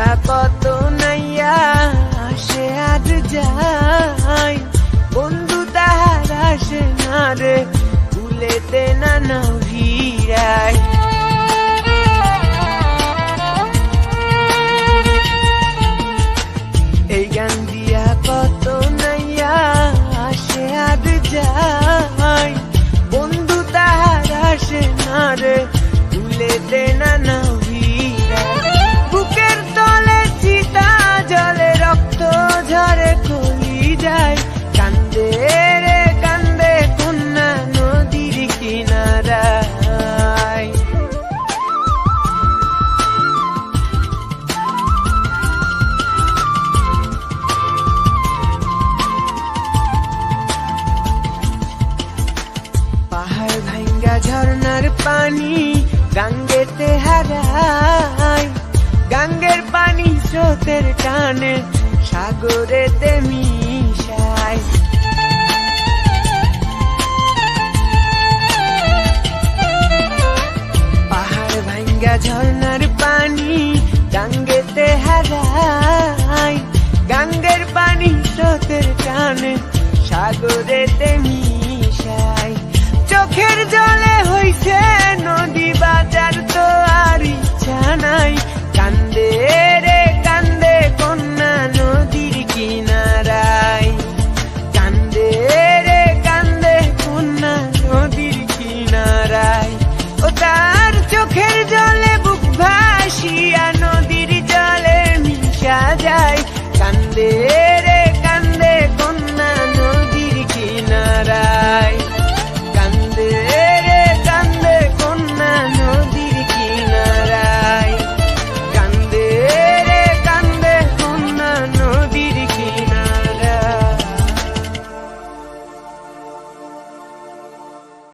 দিয়া কত নাইয়া আসে আজ যাই, বন্ধু তাহার আসে না রে ভুলেতে না ভিড়াই। এই গান দিয়া কত নাইয়া আসে আজ যাই, বন্ধু তাহার আসে না রে ভুলেতে না ভিড়াই। বুকের তলে চিতা জলে রক্ত ঝরে কলি যায়, কান্দে রে কান্দে কন্যা নদীর কিনারায়। পাহাড় ভাঙ্গা ঝর্ণার পানি গাঙ্গেতে হারায়, গাঙ্গের পানি স্রোতের টানে সাগরেতে মিশায়। পাহাড় ভাঙ্গা ঝর্ণার পানি গাঙ্গেতে হারায়, গাঙ্গের পানি স্রোতের টানে সাগরেতে মিশায়।